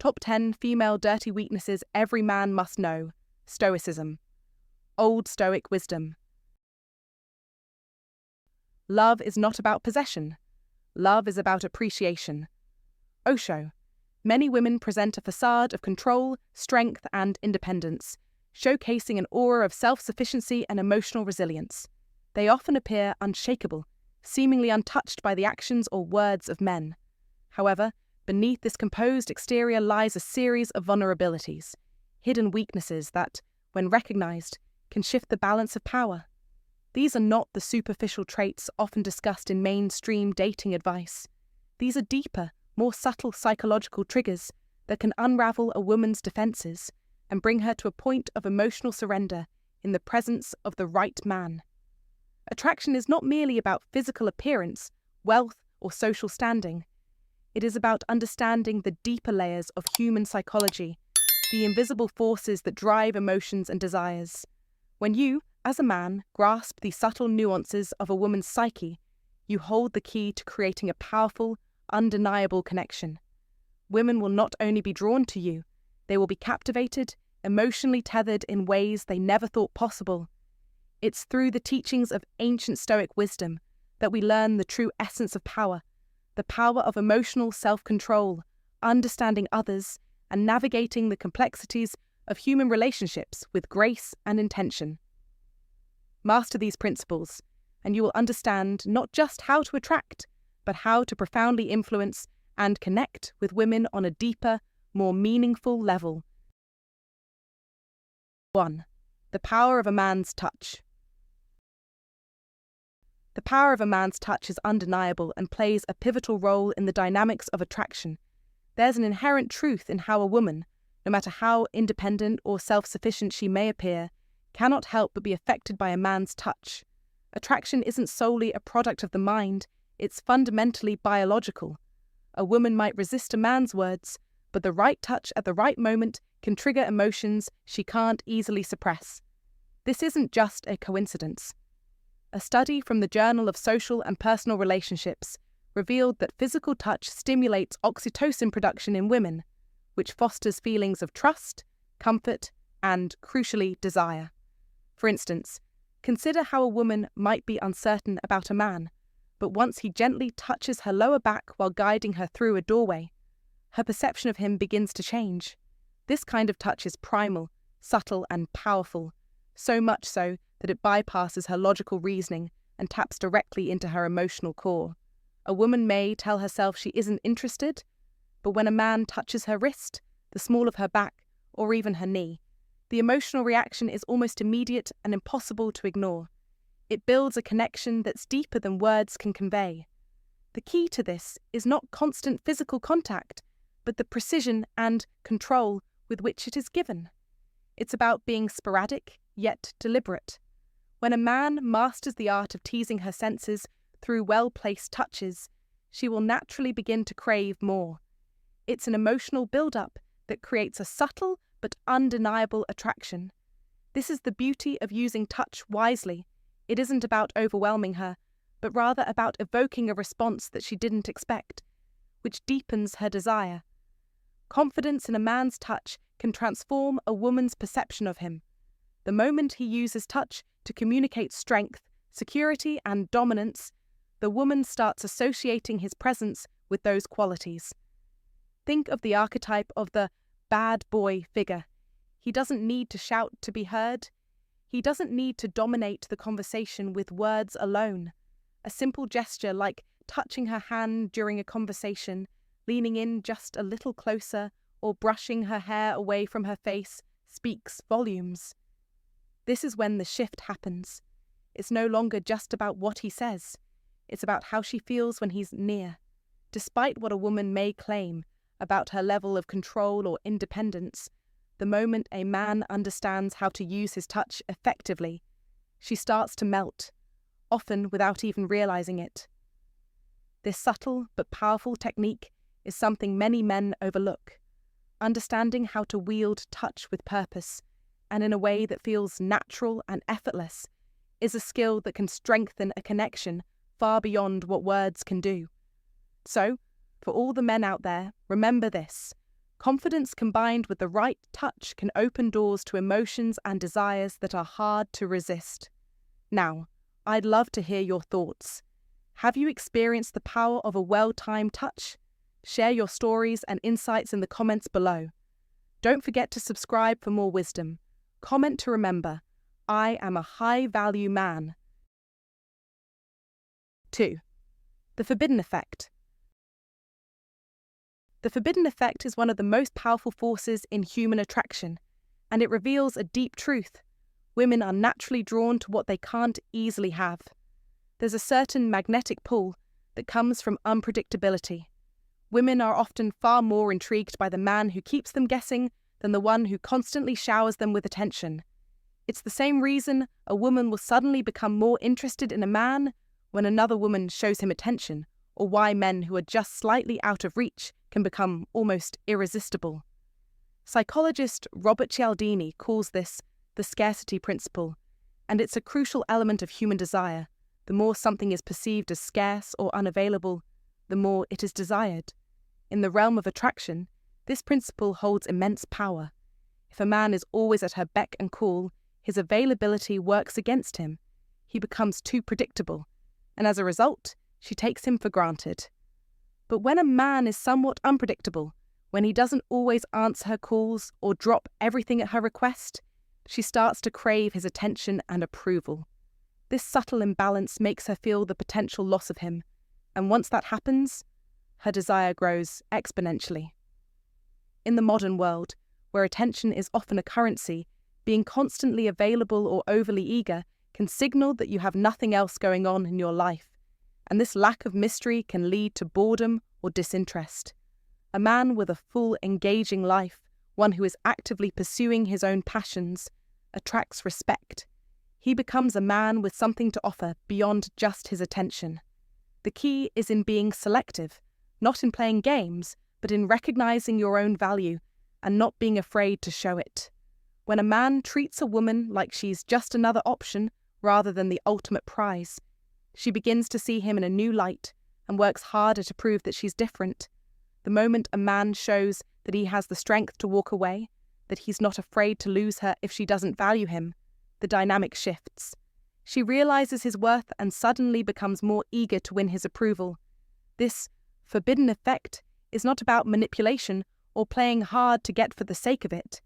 Top 10 Female Dirty Weaknesses Every Man Must Know. Stoicism. Old Stoic Wisdom. Love is not about possession. Love is about appreciation. Osho. Many women present a facade of control, strength, and independence, showcasing an aura of self-sufficiency and emotional resilience. They often appear unshakable, seemingly untouched by the actions or words of men. However, beneath this composed exterior lies a series of vulnerabilities, hidden weaknesses that, when recognized, can shift the balance of power. These are not the superficial traits often discussed in mainstream dating advice. These are deeper, more subtle psychological triggers that can unravel a woman's defenses and bring her to a point of emotional surrender in the presence of the right man. Attraction is not merely about physical appearance, wealth, or social standing. It is about understanding the deeper layers of human psychology, the invisible forces that drive emotions and desires. When you, as a man, grasp the subtle nuances of a woman's psyche, you hold the key to creating a powerful, undeniable connection. Women will not only be drawn to you, they will be captivated, emotionally tethered in ways they never thought possible. It's through the teachings of ancient Stoic wisdom that we learn the true essence of power, the power of emotional self-control, understanding others, and navigating the complexities of human relationships with grace and intention. Master these principles, and you will understand not just how to attract, but how to profoundly influence and connect with women on a deeper, more meaningful level. 1. The power of a man's touch. The power of a man's touch is undeniable and plays a pivotal role in the dynamics of attraction. There's an inherent truth in how a woman, no matter how independent or self-sufficient she may appear, cannot help but be affected by a man's touch. Attraction isn't solely a product of the mind, it's fundamentally biological. A woman might resist a man's words, but the right touch at the right moment can trigger emotions she can't easily suppress. This isn't just a coincidence. A study from the Journal of Social and Personal Relationships revealed that physical touch stimulates oxytocin production in women, which fosters feelings of trust, comfort, and, crucially, desire. For instance, consider how a woman might be uncertain about a man, but once he gently touches her lower back while guiding her through a doorway, her perception of him begins to change. This kind of touch is primal, subtle, and powerful, so much so that it bypasses her logical reasoning and taps directly into her emotional core. A woman may tell herself she isn't interested, but when a man touches her wrist, the small of her back, or even her knee, the emotional reaction is almost immediate and impossible to ignore. It builds a connection that's deeper than words can convey. The key to this is not constant physical contact, but the precision and control with which it is given. It's about being sporadic, yet deliberate. When a man masters the art of teasing her senses through well-placed touches, she will naturally begin to crave more. It's an emotional build-up that creates a subtle but undeniable attraction. This is the beauty of using touch wisely. It isn't about overwhelming her, but rather about evoking a response that she didn't expect, which deepens her desire. Confidence in a man's touch can transform a woman's perception of him. The moment he uses touch to communicate strength, security, and dominance, the woman starts associating his presence with those qualities. Think of the archetype of the bad boy figure. He doesn't need to shout to be heard. He doesn't need to dominate the conversation with words alone. A simple gesture like touching her hand during a conversation, leaning in just a little closer, or brushing her hair away from her face speaks volumes. This is when the shift happens. It's no longer just about what he says. It's about how she feels when he's near. Despite what a woman may claim about her level of control or independence, the moment a man understands how to use his touch effectively, she starts to melt, often without even realizing it. This subtle but powerful technique is something many men overlook. Understanding how to wield touch with purpose, and in a way that feels natural and effortless, is a skill that can strengthen a connection far beyond what words can do. So, for all the men out there, remember this. Confidence combined with the right touch can open doors to emotions and desires that are hard to resist. Now, I'd love to hear your thoughts. Have you experienced the power of a well-timed touch? Share your stories and insights in the comments below. Don't forget to subscribe for more wisdom. Comment to remember, I am a high-value man. 2. The forbidden effect. The forbidden effect is one of the most powerful forces in human attraction, and it reveals a deep truth. Women are naturally drawn to what they can't easily have. There's a certain magnetic pull that comes from unpredictability. Women are often far more intrigued by the man who keeps them guessing than the one who constantly showers them with attention. It's the same reason a woman will suddenly become more interested in a man when another woman shows him attention, or why men who are just slightly out of reach can become almost irresistible. Psychologist Robert Cialdini calls this the scarcity principle, and it's a crucial element of human desire. The more something is perceived as scarce or unavailable, the more it is desired. In the realm of attraction, this principle holds immense power. If a man is always at her beck and call, his availability works against him. He becomes too predictable, and as a result, she takes him for granted. But when a man is somewhat unpredictable, when he doesn't always answer her calls or drop everything at her request, she starts to crave his attention and approval. This subtle imbalance makes her feel the potential loss of him, and once that happens, her desire grows exponentially. In the modern world, where attention is often a currency, being constantly available or overly eager can signal that you have nothing else going on in your life, and this lack of mystery can lead to boredom or disinterest. A man with a full, engaging life, one who is actively pursuing his own passions, attracts respect. He becomes a man with something to offer beyond just his attention. The key is in being selective, not in playing games, but in recognizing your own value and not being afraid to show it. When a man treats a woman like she's just another option rather than the ultimate prize, she begins to see him in a new light and works harder to prove that she's different. The moment a man shows that he has the strength to walk away, that he's not afraid to lose her if she doesn't value him, the dynamic shifts. She realizes his worth and suddenly becomes more eager to win his approval. This forbidden effect is not about manipulation or playing hard to get for the sake of it.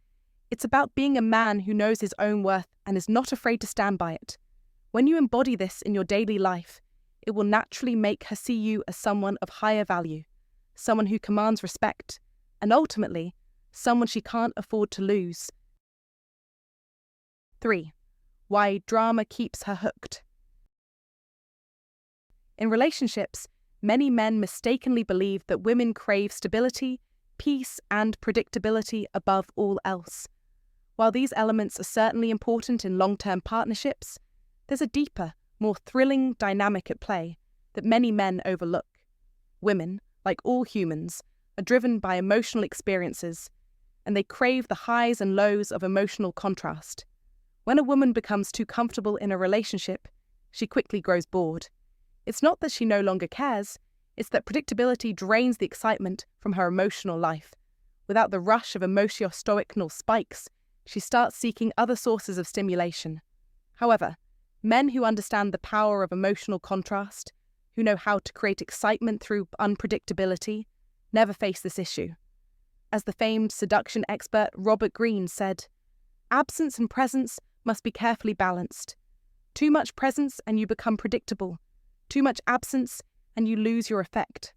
It's about being a man who knows his own worth and is not afraid to stand by it. When you embody this in your daily life, it will naturally make her see you as someone of higher value, someone who commands respect, and ultimately, someone she can't afford to lose. 3. Why drama keeps her hooked. In relationships, many men mistakenly believe that women crave stability, peace, and predictability above all else. While these elements are certainly important in long-term partnerships, there's a deeper, more thrilling dynamic at play that many men overlook. Women, like all humans, are driven by emotional experiences, and they crave the highs and lows of emotional contrast. When a woman becomes too comfortable in a relationship, she quickly grows bored. It's not that she no longer cares, it's that predictability drains the excitement from her emotional life. Without the rush of emotional spikes, she starts seeking other sources of stimulation. However, men who understand the power of emotional contrast, who know how to create excitement through unpredictability, never face this issue. As the famed seduction expert Robert Greene said, "Absence and presence must be carefully balanced. Too much presence and you become predictable. Too much absence and you lose your effect."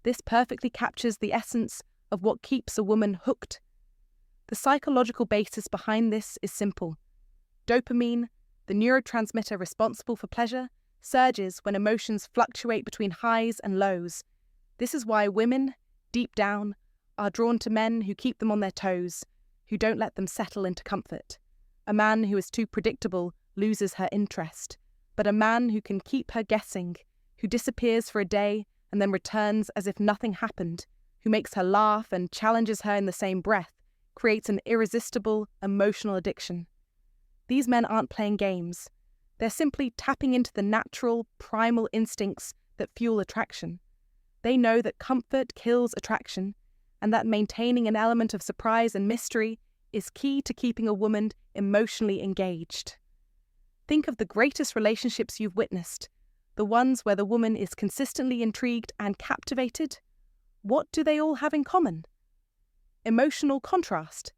This perfectly captures the essence of what keeps a woman hooked. The psychological basis behind this is simple. Dopamine, the neurotransmitter responsible for pleasure, surges when emotions fluctuate between highs and lows. This is why women, deep down, are drawn to men who keep them on their toes, who don't let them settle into comfort. A man who is too predictable loses her interest, but a man who can keep her guessing, who disappears for a day and then returns as if nothing happened, who makes her laugh and challenges her in the same breath, creates an irresistible emotional addiction. These men aren't playing games. They're simply tapping into the natural, primal instincts that fuel attraction. They know that comfort kills attraction, and that maintaining an element of surprise and mystery is key to keeping a woman emotionally engaged. Think of the greatest relationships you've witnessed, the ones where the woman is consistently intrigued and captivated. What do they all have in common? Emotional contrast,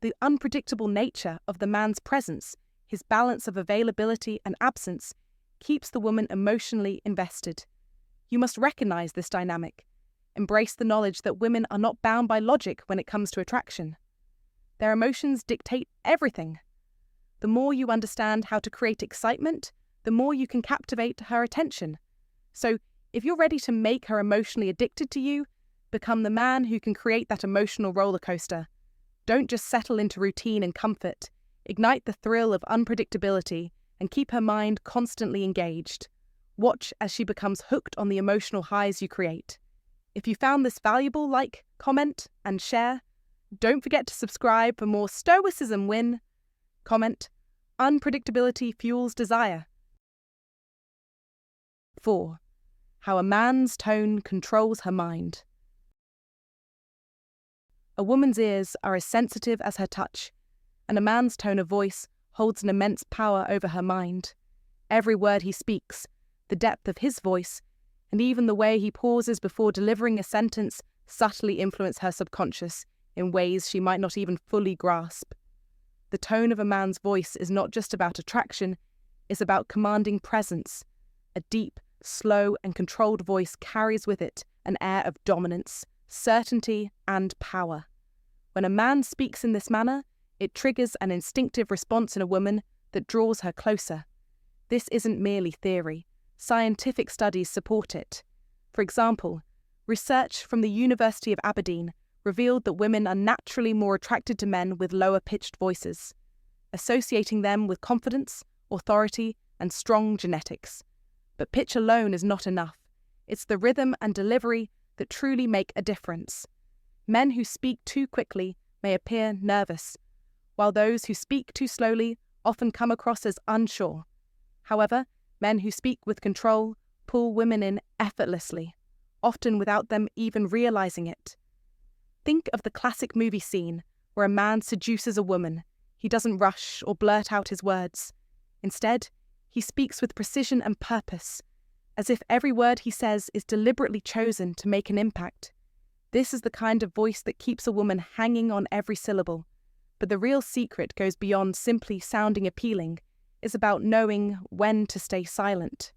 the unpredictable nature of the man's presence, his balance of availability and absence, keeps the woman emotionally invested. You must recognize this dynamic. Embrace the knowledge that women are not bound by logic when it comes to attraction. Their emotions dictate everything. The more you understand how to create excitement, the more you can captivate her attention. So, if you're ready to make her emotionally addicted to you, become the man who can create that emotional roller coaster. Don't just settle into routine and comfort. Ignite the thrill of unpredictability and keep her mind constantly engaged. Watch as she becomes hooked on the emotional highs you create. If you found this valuable, like, comment, and share. Don't forget to subscribe for more Stoicism Win. Comment, unpredictability fuels desire. 4. How a man's tone controls her mind. A woman's ears are as sensitive as her touch, and a man's tone of voice holds an immense power over her mind. Every word he speaks, the depth of his voice, and even the way he pauses before delivering a sentence subtly influence her subconscious in ways she might not even fully grasp. The tone of a man's voice is not just about attraction, it's about commanding presence. A deep, slow, and controlled voice carries with it an air of dominance, certainty, and power. When a man speaks in this manner, it triggers an instinctive response in a woman that draws her closer. This isn't merely theory. Scientific studies support it. For example, research from the University of Aberdeen revealed that women are naturally more attracted to men with lower-pitched voices, associating them with confidence, authority, and strong genetics. But pitch alone is not enough. It's the rhythm and delivery that truly make a difference. Men who speak too quickly may appear nervous, while those who speak too slowly often come across as unsure. However, men who speak with control pull women in effortlessly, often without them even realizing it. Think of the classic movie scene where a man seduces a woman. He doesn't rush or blurt out his words. Instead, he speaks with precision and purpose, as if every word he says is deliberately chosen to make an impact. This is the kind of voice that keeps a woman hanging on every syllable. But the real secret goes beyond simply sounding appealing. It's about knowing when to stay silent.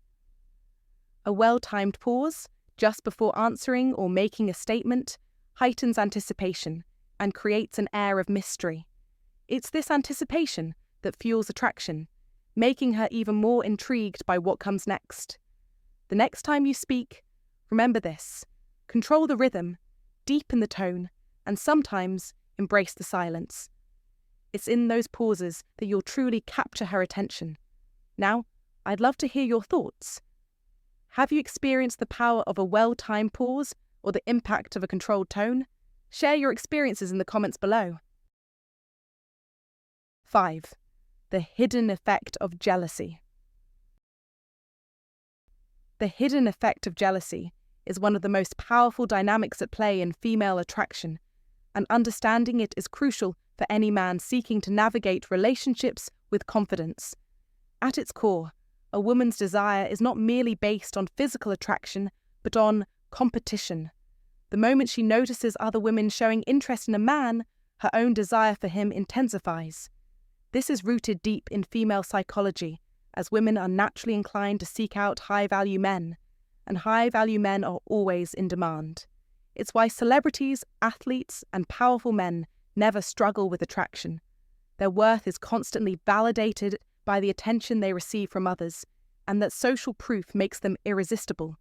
A well-timed pause, just before answering or making a statement, heightens anticipation and creates an air of mystery. It's this anticipation that fuels attraction, making her even more intrigued by what comes next. The next time you speak, remember this: control the rhythm, deepen the tone, and sometimes embrace the silence. It's in those pauses that you'll truly capture her attention. Now, I'd love to hear your thoughts. Have you experienced the power of a well-timed pause or the impact of a controlled tone? Share your experiences in the comments below. 5. The hidden effect of jealousy. The hidden effect of jealousy is one of the most powerful dynamics at play in female attraction, and understanding it is crucial for any man seeking to navigate relationships with confidence. At its core, a woman's desire is not merely based on physical attraction, but on competition. The moment she notices other women showing interest in a man, her own desire for him intensifies. This is rooted deep in female psychology, as women are naturally inclined to seek out high-value men, and high-value men are always in demand. It's why celebrities, athletes, and powerful men never struggle with attraction. Their worth is constantly validated by the attention they receive from others, and that social proof makes them irresistible.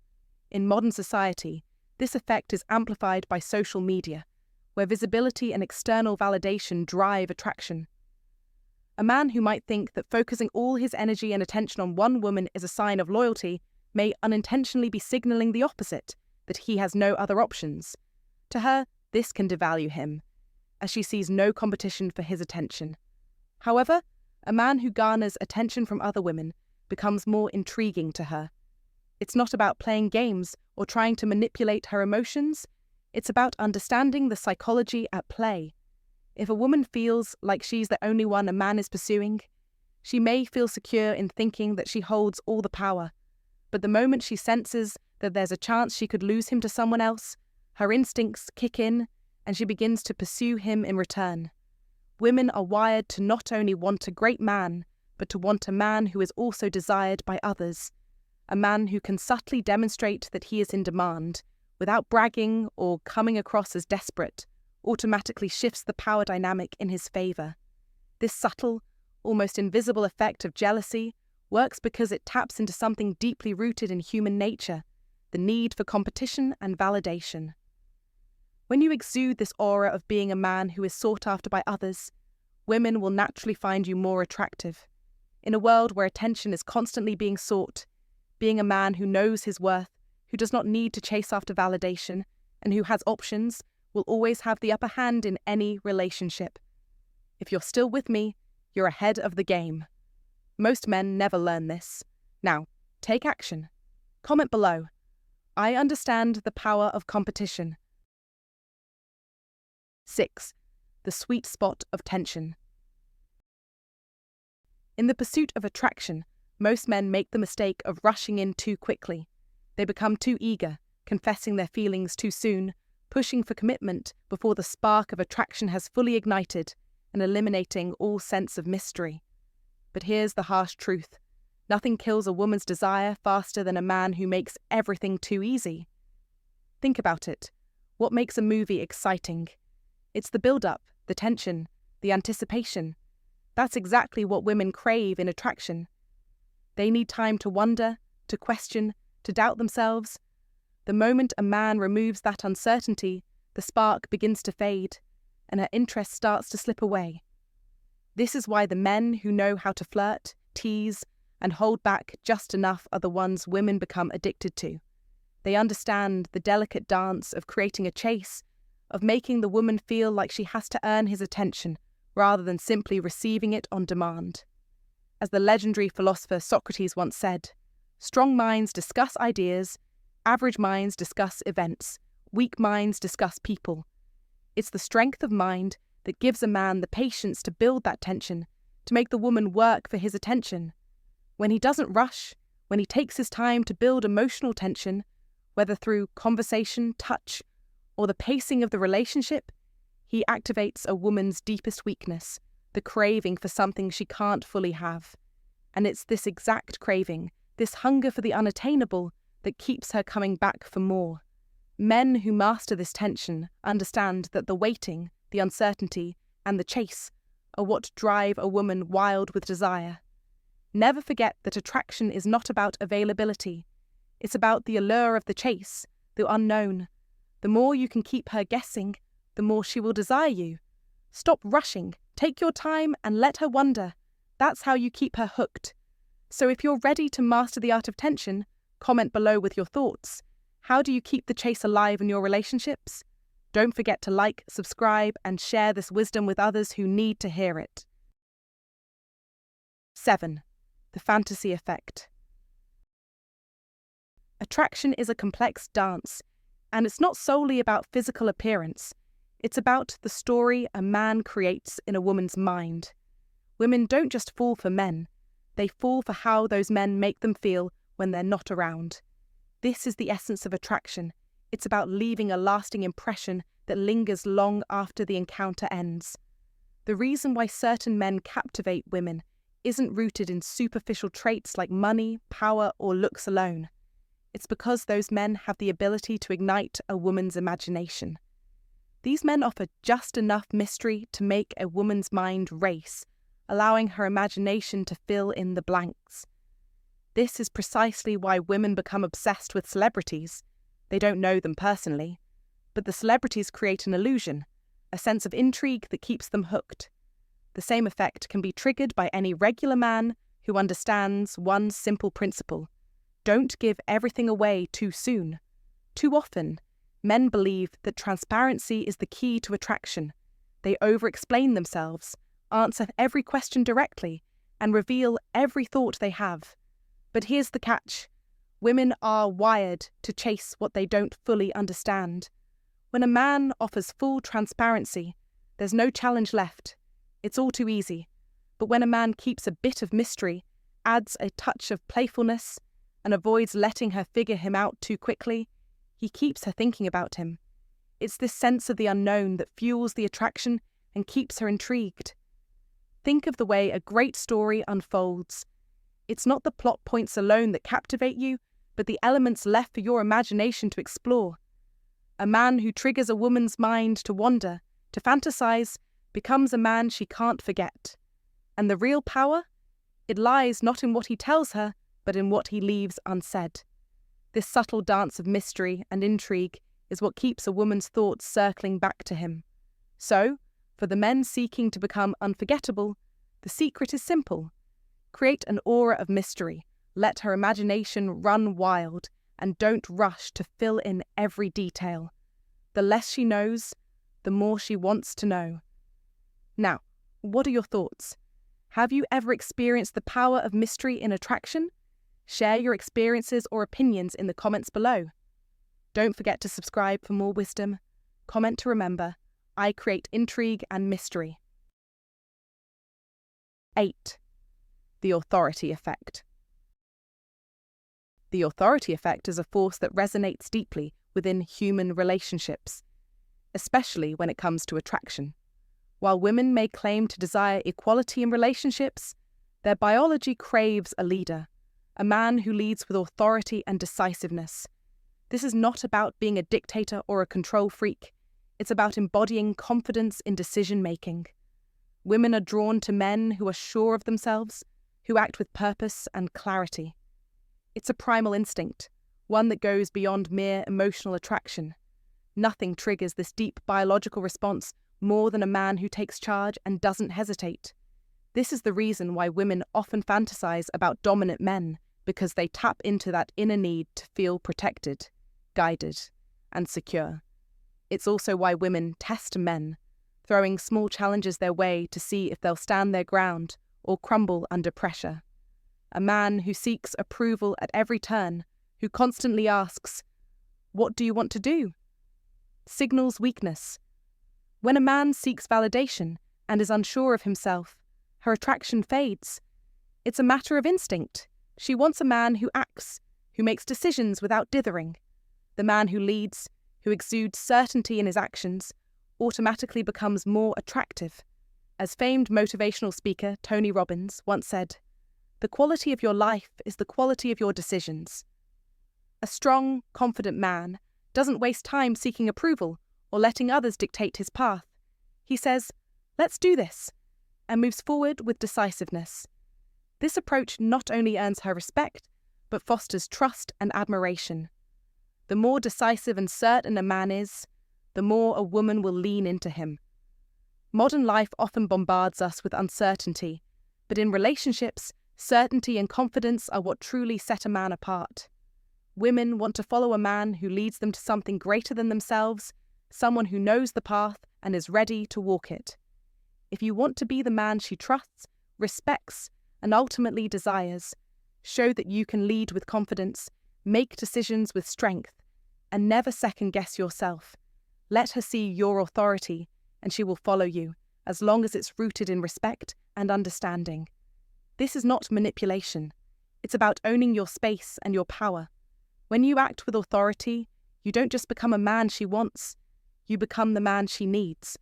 In modern society, this effect is amplified by social media, where visibility and external validation drive attraction. A man who might think that focusing all his energy and attention on one woman is a sign of loyalty may unintentionally be signaling the opposite, that he has no other options. To her, this can devalue him, as she sees no competition for his attention. However, a man who garners attention from other women becomes more intriguing to her. It's not about playing games or trying to manipulate her emotions. It's about understanding the psychology at play. If a woman feels like she's the only one a man is pursuing, she may feel secure in thinking that she holds all the power. But the moment she senses that there's a chance she could lose him to someone else, her instincts kick in and she begins to pursue him in return. Women are wired to not only want a great man, but to want a man who is also desired by others. A man who can subtly demonstrate that he is in demand, without bragging or coming across as desperate, automatically shifts the power dynamic in his favour. This subtle, almost invisible effect of jealousy works because it taps into something deeply rooted in human nature, the need for competition and validation. When you exude this aura of being a man who is sought after by others, women will naturally find you more attractive. In a world where attention is constantly being sought, being a man who knows his worth, who does not need to chase after validation, and who has options, will always have the upper hand in any relationship. If you're still with me, you're ahead of the game. Most men never learn this. Now, take action. Comment below. I understand the power of competition. 6. The sweet spot of tension. In the pursuit of attraction, most men make the mistake of rushing in too quickly. They become too eager, confessing their feelings too soon, pushing for commitment before the spark of attraction has fully ignited, and eliminating all sense of mystery. But here's the harsh truth. Nothing kills a woman's desire faster than a man who makes everything too easy. Think about it. What makes a movie exciting? It's the build-up, the tension, the anticipation. That's exactly what women crave in attraction. They need time to wonder, to question, to doubt themselves. The moment a man removes that uncertainty, the spark begins to fade, and her interest starts to slip away. This is why the men who know how to flirt, tease, and hold back just enough are the ones women become addicted to. They understand the delicate dance of creating a chase, of making the woman feel like she has to earn his attention rather than simply receiving it on demand. As the legendary philosopher Socrates once said, "Strong minds discuss ideas, average minds discuss events, weak minds discuss people." It's the strength of mind that gives a man the patience to build that tension, to make the woman work for his attention. When he doesn't rush, when he takes his time to build emotional tension, whether through conversation, touch, or the pacing of the relationship, he activates a woman's deepest weakness, the craving for something she can't fully have. And it's this exact craving, this hunger for the unattainable, that keeps her coming back for more. Men who master this tension understand that the waiting, the uncertainty, and the chase are what drive a woman wild with desire. Never forget that attraction is not about availability. It's about the allure of the chase, the unknown. The more you can keep her guessing, the more she will desire you. Stop rushing, take your time, and let her wonder. That's how you keep her hooked. So if you're ready to master the art of tension, comment below with your thoughts. How do you keep the chase alive in your relationships? Don't forget to like, subscribe, and share this wisdom with others who need to hear it. 7. The fantasy effect. Attraction is a complex dance, and it's not solely about physical appearance. It's about the story a man creates in a woman's mind. Women don't just fall for men, they fall for how those men make them feel when they're not around. This is the essence of attraction. It's about leaving a lasting impression that lingers long after the encounter ends. The reason why certain men captivate women isn't rooted in superficial traits like money, power, or looks alone. It's because those men have the ability to ignite a woman's imagination. These men offer just enough mystery to make a woman's mind race, allowing her imagination to fill in the blanks. This is precisely why women become obsessed with celebrities. They don't know them personally, but the celebrities create an illusion, a sense of intrigue that keeps them hooked. The same effect can be triggered by any regular man who understands one simple principle: don't give everything away too soon. Too often, men believe that transparency is the key to attraction. They over-explain themselves, answer every question directly, and reveal every thought they have. But here's the catch. Women are wired to chase what they don't fully understand. When a man offers full transparency, there's no challenge left. It's all too easy. But when a man keeps a bit of mystery, adds a touch of playfulness, and avoids letting her figure him out too quickly, he keeps her thinking about him. It's this sense of the unknown that fuels the attraction and keeps her intrigued. Think of the way a great story unfolds. It's not the plot points alone that captivate you, but the elements left for your imagination to explore. A man who triggers a woman's mind to wander, to fantasize, becomes a man she can't forget. And the real power? It lies not in what he tells her, but in what he leaves unsaid. This subtle dance of mystery and intrigue is what keeps a woman's thoughts circling back to him. So, for the men seeking to become unforgettable, the secret is simple. Create an aura of mystery, let her imagination run wild, and don't rush to fill in every detail. The less she knows, the more she wants to know. Now, what are your thoughts? Have you ever experienced the power of mystery in attraction? Share your experiences or opinions in the comments below. Don't forget to subscribe for more wisdom. Comment to remember, I create intrigue and mystery. 8. The authority effect. The authority effect is a force that resonates deeply within human relationships, especially when it comes to attraction. While women may claim to desire equality in relationships, their biology craves a leader, a man who leads with authority and decisiveness. This is not about being a dictator or a control freak. It's about embodying confidence in decision-making. Women are drawn to men who are sure of themselves, who act with purpose and clarity. It's a primal instinct, one that goes beyond mere emotional attraction. Nothing triggers this deep biological response more than a man who takes charge and doesn't hesitate. This is the reason why women often fantasize about dominant men, because they tap into that inner need to feel protected, guided, and secure. It's also why women test men, throwing small challenges their way to see if they'll stand their ground or crumble under pressure. A man who seeks approval at every turn, who constantly asks, "What do you want to do?" signals weakness. When a man seeks validation and is unsure of himself, her attraction fades. It's a matter of instinct. She wants a man who acts, who makes decisions without dithering. The man who leads, who exudes certainty in his actions, automatically becomes more attractive. As famed motivational speaker Tony Robbins once said, "The quality of your life is the quality of your decisions." A strong, confident man doesn't waste time seeking approval or letting others dictate his path. He says, "Let's do this," and moves forward with decisiveness. This approach not only earns her respect, but fosters trust and admiration. The more decisive and certain a man is, the more a woman will lean into him. Modern life often bombards us with uncertainty, but in relationships, certainty and confidence are what truly set a man apart. Women want to follow a man who leads them to something greater than themselves, someone who knows the path and is ready to walk it. If you want to be the man she trusts, respects, and ultimately desires, show that you can lead with confidence, make decisions with strength, and never second-guess yourself. Let her see your authority, and she will follow you, as long as it's rooted in respect and understanding. This is not manipulation. It's about owning your space and your power. When you act with authority, you don't just become a man she wants, you become the man she needs.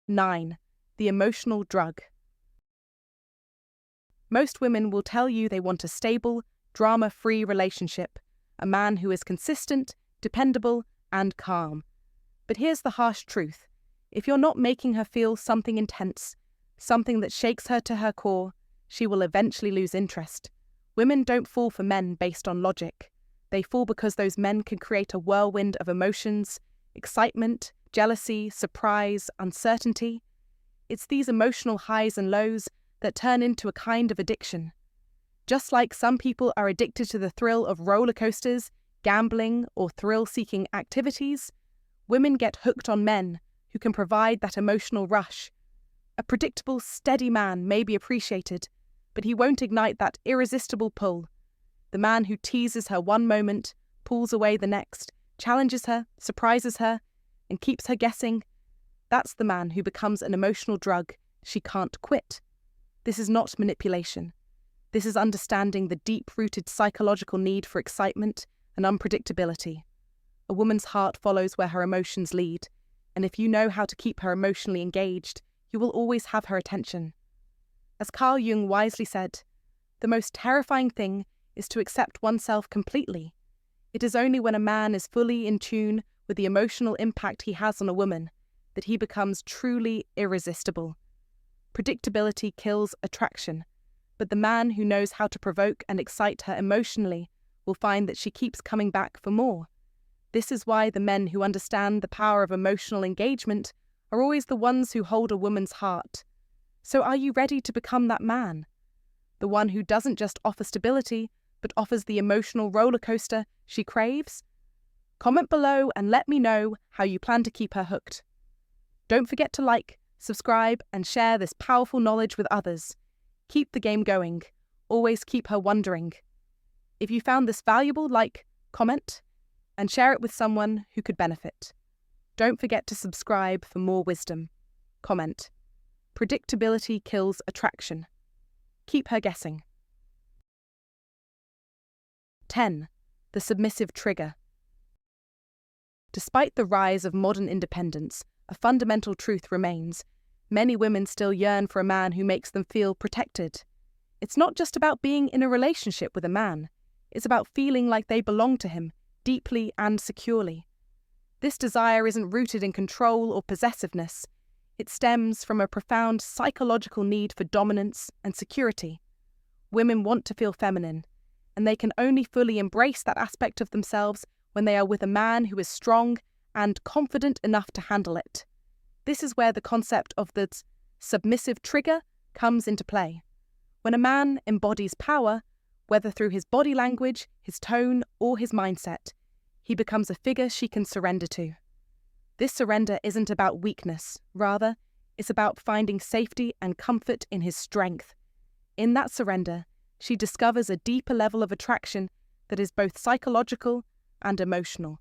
9. The emotional drug. Most women will tell you they want a stable, drama-free relationship, a man who is consistent, dependable, and calm. But here's the harsh truth. If you're not making her feel something intense, something that shakes her to her core, she will eventually lose interest. Women don't fall for men based on logic. They fall because those men can create a whirlwind of emotions, excitement, jealousy, surprise, uncertainty. It's these emotional highs and lows that turn into a kind of addiction. Just like some people are addicted to the thrill of roller coasters, gambling, or thrill-seeking activities, women get hooked on men who can provide that emotional rush. A predictable, steady man may be appreciated, but he won't ignite that irresistible pull. The man who teases her one moment, pulls away the next, challenges her, surprises her, and keeps her guessing, that's the man who becomes an emotional drug she can't quit. This is not manipulation. This is understanding the deep-rooted psychological need for excitement and unpredictability. A woman's heart follows where her emotions lead, and if you know how to keep her emotionally engaged, you will always have her attention. As Carl Jung wisely said, the most terrifying thing is to accept oneself completely. It is only when a man is fully in tune with the emotional impact he has on a woman that he becomes truly irresistible. Predictability kills attraction, but the man who knows how to provoke and excite her emotionally will find that she keeps coming back for more. This is why the men who understand the power of emotional engagement are always the ones who hold a woman's heart. So are you ready to become that man? The one who doesn't just offer stability, but offers the emotional roller coaster she craves? Comment below and let me know how you plan to keep her hooked. Don't forget to like, subscribe, and share this powerful knowledge with others. Keep the game going. Always keep her wondering. If you found this valuable, like, comment, and share it with someone who could benefit. Don't forget to subscribe for more wisdom. Comment. Predictability kills attraction. Keep her guessing. 10. The submissive trigger. Despite the rise of modern independence, a fundamental truth remains. Many women still yearn for a man who makes them feel protected. It's not just about being in a relationship with a man. It's about feeling like they belong to him, deeply and securely. This desire isn't rooted in control or possessiveness. It stems from a profound psychological need for dominance and security. Women want to feel feminine, and they can only fully embrace that aspect of themselves when they are with a man who is strong and confident enough to handle it. This is where the concept of the submissive trigger comes into play. When a man embodies power, whether through his body language, his tone, or his mindset, he becomes a figure she can surrender to. This surrender isn't about weakness. Rather, it's about finding safety and comfort in his strength. In that surrender, she discovers a deeper level of attraction that is both psychological and emotional.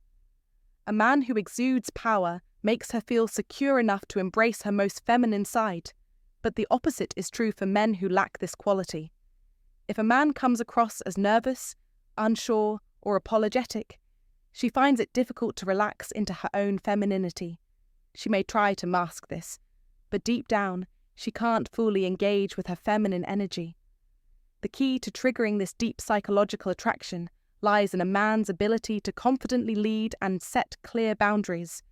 A man who exudes power makes her feel secure enough to embrace her most feminine side, but the opposite is true for men who lack this quality. If a man comes across as nervous, unsure, or apologetic, she finds it difficult to relax into her own femininity. She may try to mask this, but deep down, she can't fully engage with her feminine energy. The key to triggering this deep psychological attraction lies in a man's ability to confidently lead and set clear boundaries.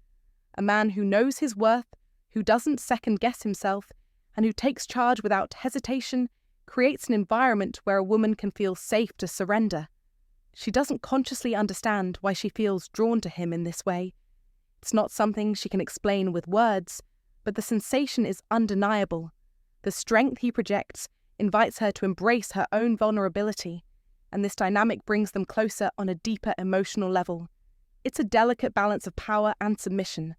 A man who knows his worth, who doesn't second-guess himself, and who takes charge without hesitation, creates an environment where a woman can feel safe to surrender. She doesn't consciously understand why she feels drawn to him in this way. It's not something she can explain with words, but the sensation is undeniable. The strength he projects invites her to embrace her own vulnerability, and this dynamic brings them closer on a deeper emotional level. It's a delicate balance of power and submission,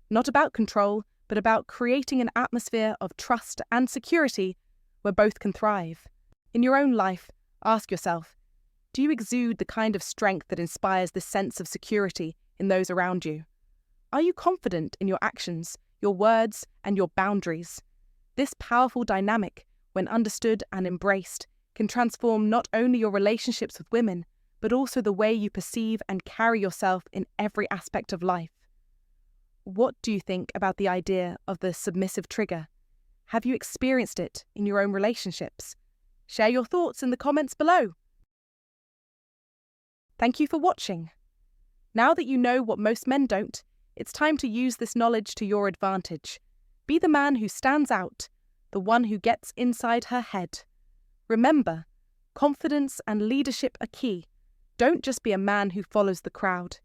not about control, but about creating an atmosphere of trust and security where both can thrive. In your own life, ask yourself, do you exude the kind of strength that inspires this sense of security in those around you? Are you confident in your actions, your words, and your boundaries? This powerful dynamic, when understood and embraced, can transform not only your relationships with women, but also the way you perceive and carry yourself in every aspect of life. What do you think about the idea of the submissive trigger? Have you experienced it in your own relationships? Share your thoughts in the comments below. Thank you for watching. Now that you know what most men don't, it's time to use this knowledge to your advantage. Be the man who stands out, the one who gets inside her head. Remember, confidence and leadership are key. Don't just be a man who follows the crowd.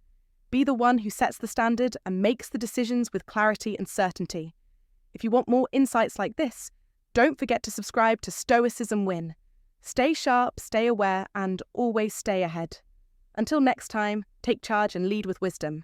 Be the one who sets the standard and makes the decisions with clarity and certainty. If you want more insights like this, don't forget to subscribe to Stoicism Win. Stay sharp, stay aware, and always stay ahead. Until next time, take charge and lead with wisdom.